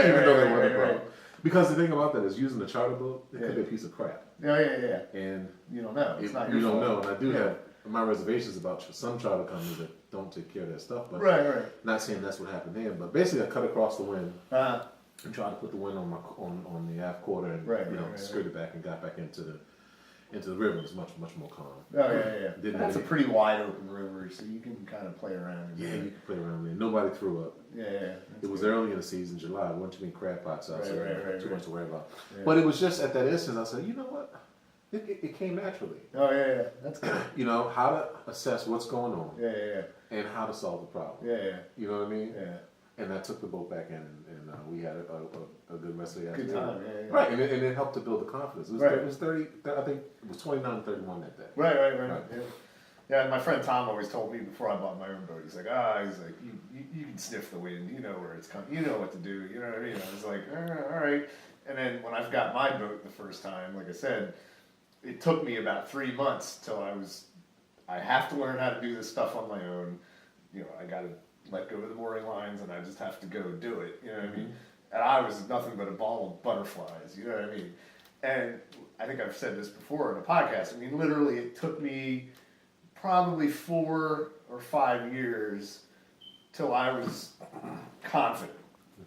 S2: Even though there wasn't a problem. Because the thing about that is using a charter boat, it could be a piece of crap.
S1: Yeah.
S2: And
S1: You don't know. It's not your
S2: you don't
S1: fault.
S2: know. And I do have my reservations about some charter companies that don't take care of their stuff. But
S1: Right.
S2: not saying that's what happened there. But basically, I cut across the wind
S1: Uh,
S2: and tried to put the wind on the aft quarter and
S1: Right,
S2: skirted back and got back into the river. It was much more calm.
S1: yeah.
S2: Didn't
S1: That's a
S2: really-
S1: pretty wide open river, so you can kind of play around.
S2: Yeah, you could play around there. Nobody threw up.
S1: Yeah.
S2: It was early in the season, July. There wasn't too many crab pots out, so
S1: Right,
S2: too much to worry about.
S1: Yeah.
S2: But it was just at that instance, I said, you know what? It came naturally.
S1: Oh yeah. That's good.
S2: You know, how to assess what's going on
S1: Yeah.
S2: and how to solve the problem.
S1: Yeah.
S2: You know what I mean?
S1: Yeah.
S2: And I took the boat back in, and we had a good rest of the
S1: Good
S2: afternoon.
S1: time. Yeah.
S2: Right, and it helped to build the confidence.
S1: Right.
S2: It was 30, I think it was 29-31 that day.
S1: Right.
S2: Right.
S1: Yeah, and my friend Tom always told me before I bought my own boat, he's like, you can sniff the wind, you know where it's coming, you know what to do, you know what I mean? I was like, all right. And then when I got my boat the first time, like I said, it took me about 3 months till I have to learn how to do this stuff on my own. You know, I got to let go of the mooring lines, and I just have to go do it. You know what I mean? And I was nothing but a ball of butterflies. You know what I mean? And I think I've said this before in a podcast. I mean, literally, it took me probably 4 or 5 years till I was confident.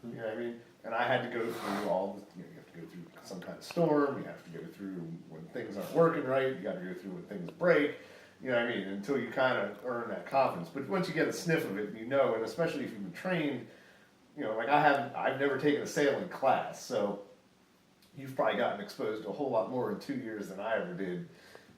S1: You know what I mean? And I had to go through all the, you have to go through some kind of storm, you have to go through when things aren't working right, you got to go through when things break, you know what I mean, until you kind of earn that confidence. But once you get a sniff of it, you know, and especially if you've been trained, you know, like I've never taken a sailing class, so you've probably gotten exposed to a whole lot more in 2 years than I ever did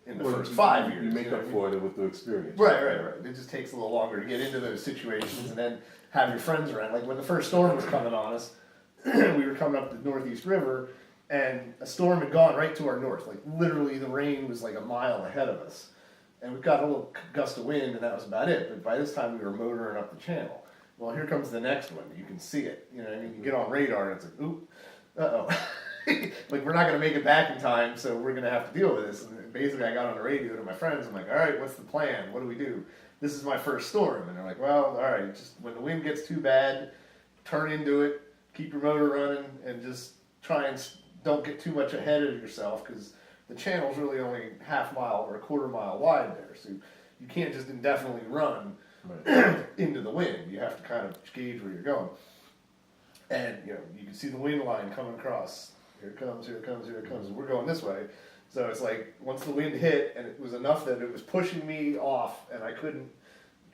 S1: in the first 5 years.
S2: You make
S1: know
S2: up
S1: what I mean?
S2: for it with the experience.
S1: Right. It just takes a little longer to get into those situations and then have your friends around. Like when the first storm was coming on us, we were coming up the Northeast River, and a storm had gone right to our north. Like literally, the rain was like a mile ahead of us, and we got a little gust of wind, and that was about it. But by this time, we were motoring up the channel. Well, here comes the next one. You can see it. You know what I mean? You get on radar, and it's like, oop, uh-oh. Like, we're not going to make it back in time, so we're going to have to deal with this. And basically, I got on the radio to my friends. I'm like, all right, what's the plan? What do we do? this is my first storm. And they're like, well, all right, just when the wind gets too bad, turn into it, keep your motor running, and just try and don't get too much ahead of yourself, because the channel's really only half mile or a quarter mile wide there. So you can't just indefinitely run into the wind. You have to kind of gauge where you're going. And, you know, you can see the wind line coming across. Here it comes, here it comes, here it comes. And we're going this way. So it's like, once the wind hit, and it was enough that it was pushing me off, and I couldn't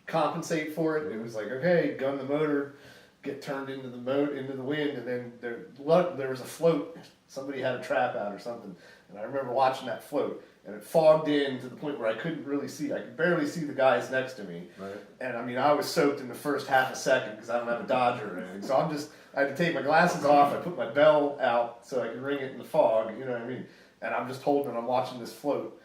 S1: compensate for it, it was like, okay, gun the motor, get turned into the wind, and then there was a float. Somebody had a trap out or something, and I remember watching that float, and it fogged in to the point where I couldn't really see. I could barely see the guys next to me, and I mean, I was soaked in the first half a second because I don't have a Dodger or anything. So I had to take my glasses off. I put my bell out so I could ring it in the fog. You know what I mean? And I'm just holding it. I'm watching this float.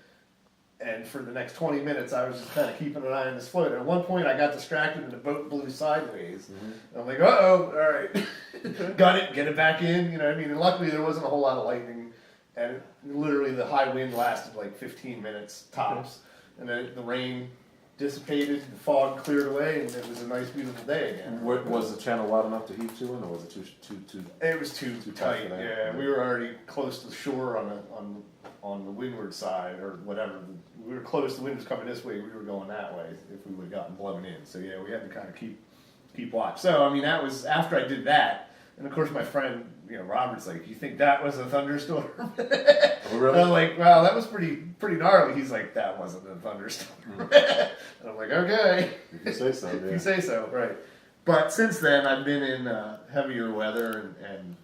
S1: And for the next 20 minutes, I was just kind of keeping an eye on this float. And at one point, I got distracted and the boat blew sideways. And I'm like, uh-oh, all right. Got it, get it back in, you know what I mean? And luckily, there wasn't a whole lot of lightning. And literally, the high wind lasted like 15 minutes tops. And then the rain dissipated, the fog cleared away, and it was a nice, beautiful day again.
S2: Was the channel wide enough to heat you in, or was it too?
S1: It was too tight. Yeah, we were already close to the shore on the windward side, or whatever. We were close. The wind was coming this way. We were going that way. If we would have gotten blown in, so yeah, we had to kind of keep watch. So I mean, that was after I did that, and of course my friend, you know, Robert's like, "You think that was a thunderstorm?"
S2: Oh, really?
S1: And I'm like, "Wow, that was pretty gnarly." He's like, "That wasn't a thunderstorm." And I'm like, "Okay."
S2: If you say so, yeah.
S1: If you say so, right. But since then, I've been in heavier weather, and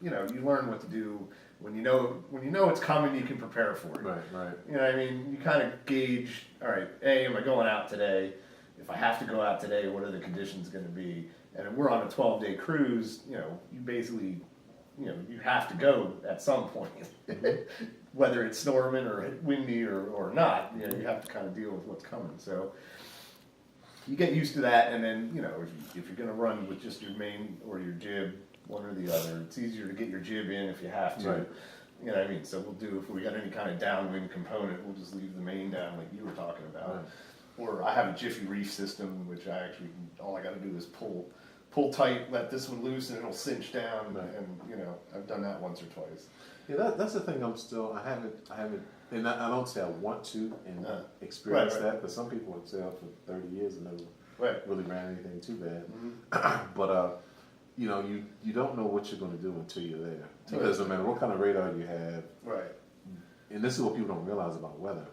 S1: you know, you learn what to do when you know it's coming. You can prepare for it.
S2: Right.
S1: You know what I mean? You kind of gauge. All right, am I going out today? If I have to go out today, what are the conditions going to be? And if we're on a 12-day cruise, you know, you basically, you know, you have to go at some point, whether it's storming or windy or not. You know, you have to kind of deal with what's coming. So you get used to that, and then, you know, if you're going to run with just your main or your jib, one or the other, it's easier to get your jib in if you have to.
S2: Right.
S1: You know what I mean? So we'll do, if we got any kind of downwind component, we'll just leave the main down like you were talking about.
S2: Right.
S1: Or I have a Jiffy Reef system, which all I got to do is pull tight, let this one loose, and it'll cinch down.
S2: Right.
S1: And you know, I've done that once or twice.
S2: Yeah, that's the thing. I haven't, and I don't say I want to and experience
S1: right.
S2: that, because some people would sail for 30 years and never really ran anything too bad. But you know, you don't know what you're going to do until you're there. Because no matter what kind of radar you have,
S1: right?
S2: And this is what people don't realize about weather.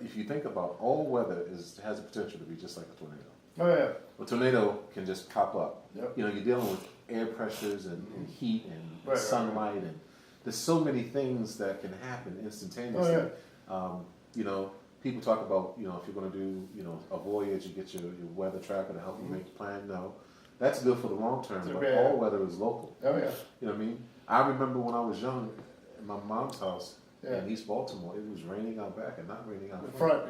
S2: If you think about all weather has the potential to be just like a tornado.
S1: Oh yeah.
S2: A tornado can just pop up.
S1: Yep.
S2: You know, you're dealing with air pressures and heat and sunlight, and there's so many things that can happen instantaneously. You know, people talk about, you know, if you're going to do, you know, a voyage, you get your weather tracker to help you make the plan. No, that's good for the long term, but all weather is local.
S1: Oh yeah.
S2: You know what I mean? I remember when I was young, at my mom's house in East Baltimore, it was raining out back and not raining out front.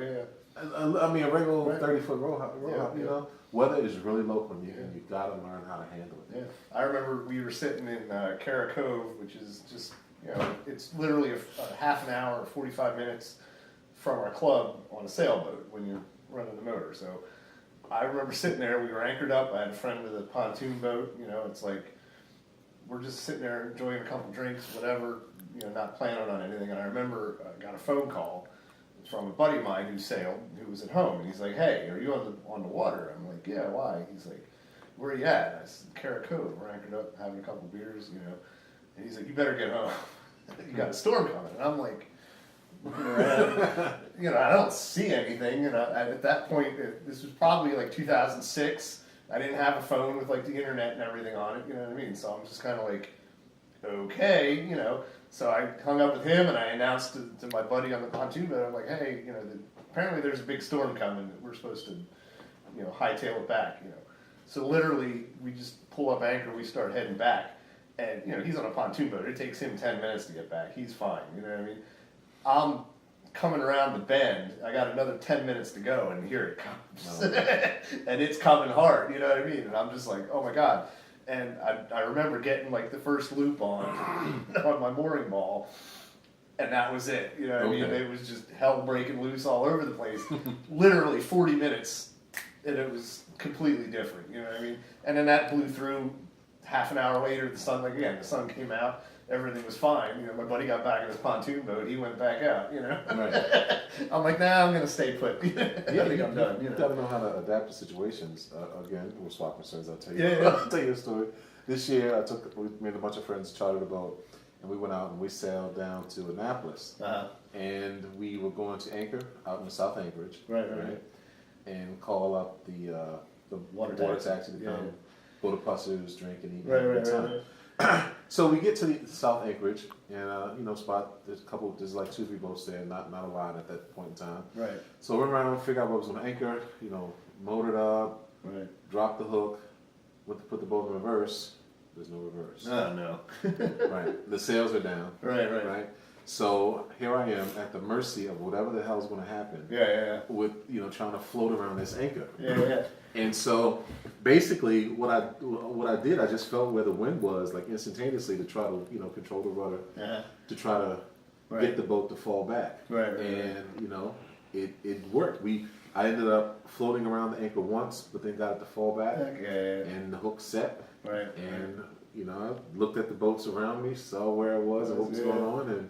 S2: I mean, a regular 30-foot row hop, you know. Weather is really local, and you got to learn how to handle it.
S1: Yeah, I remember we were sitting in Cara Cove, which is just, you know, it's literally a half an hour or 45 minutes from our club on a sailboat when you're running the motor. So I remember sitting there, we were anchored up, I had a friend with a pontoon boat, you know, it's like, we're just sitting there enjoying a couple drinks, whatever, you know, not planning on anything. And I remember I got a phone call from a buddy of mine who sailed, who was at home, and he's like, "Hey, are you on the water?" I'm like, "Yeah, why?" He's like, "Where are you at?" And I said, "Cara Cove, we're anchored up, having a couple beers, you know." And he's like, "You better get home. You got a storm coming." And I'm like, looking around, you know, I don't see anything. And at that point, this was probably like 2006. I didn't have a phone with like the internet and everything on it, you know what I mean? So I'm just kind of like, okay, you know. So I hung up with him, and I announced to my buddy on the pontoon boat, I'm like, "Hey, you know, apparently there's a big storm coming. We're supposed to, you know, hightail it back, you know." So literally, we just pull up anchor, we start heading back, and you know, he's on a pontoon boat. It takes him 10 minutes to get back. He's fine, you know what I mean? I'm coming around the bend. I got another 10 minutes to go, and here it comes, and it's coming hard, you know what I mean? And I'm just like, oh my god. And I remember getting like the first loop on my mooring ball, and that was it. You know what I mean? It was just hell breaking loose all over the place. Literally 40 minutes and it was completely different. You know what I mean? And then that blew through. Half an hour later, the sun came out. Everything was fine. You know, my buddy got back in his pontoon boat. He went back out. You know,
S2: Right.
S1: I'm like, nah, I'm gonna stay put. I think I'm done.
S2: You gotta know how to adapt to situations. Again, we're swapping stories. I'll tell you.
S1: Yeah.
S2: I'll tell you a story. This year, we made a bunch of friends chartered a boat, and we went out and we sailed down to Annapolis, and we were going to anchor out in the South Anchorage,
S1: Right.
S2: and call up the
S1: Water
S2: taxi to come, go to Pusser's, drink and eat.
S1: Right.
S2: So we get to the South Anchorage, and there's like 2-3 boats there, not a lot at that point in time.
S1: Right.
S2: So we're around, figure out what was going to anchor, motored up, drop the hook, went to put the boat in reverse. There's no reverse.
S1: Oh no.
S2: Right. The sails are down. Right. So here I am at the mercy of whatever the hell is going to happen.
S1: Yeah.
S2: With trying to float around this anchor.
S1: Yeah.
S2: And so basically what I did, I just felt where the wind was, like instantaneously, to try to control the rudder, to try to get the boat to fall back. And it worked. I ended up floating around the anchor once, but then got it to fall back, and the hook set. And I looked at the boats around me, saw where it was and what was going on, and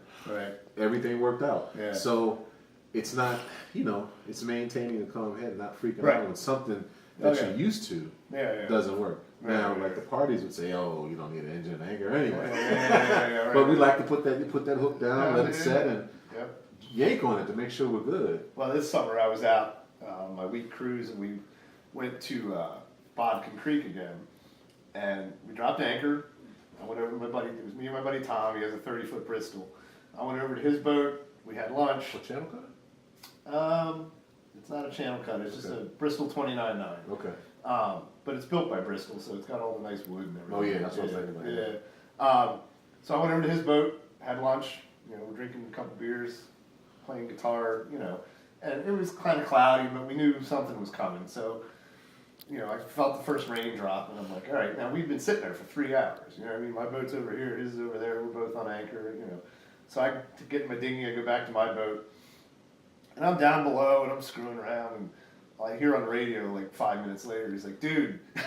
S2: everything worked out. So it's not, it's maintaining a calm head, not freaking out when something that you're used to doesn't work. Now, like the parties would say, "Oh, you don't need an engine anchor anyway." But we like to put that hook down, let it set, and yank on it to make sure we're good.
S1: Well, this summer I was out my week cruise, and we went to Bodkin Creek again, and we dropped anchor. I went over to my buddy. It was me and my buddy Tom. He has a 30-foot Bristol. I went over to his boat. We had lunch.
S2: What channel cut?
S1: It's not a channel cut. It's just a Bristol 29.9.
S2: Okay.
S1: But it's built by Bristol, so it's got all the nice wood and everything.
S2: Oh yeah, that's what I was thinking about.
S1: Yeah. So I went over to his boat, had lunch. We're drinking a couple beers, playing guitar. And it was kind of cloudy, but we knew something was coming. So, I felt the first rain drop, and I'm like, all right, now we've been sitting there for 3 hours. You know what I mean? My boat's over here, his is over there. We're both on anchor. So I get in my dinghy, I go back to my boat, and I'm down below, and I'm screwing around, and I hear on the radio like 5 minutes later, he's like, dude.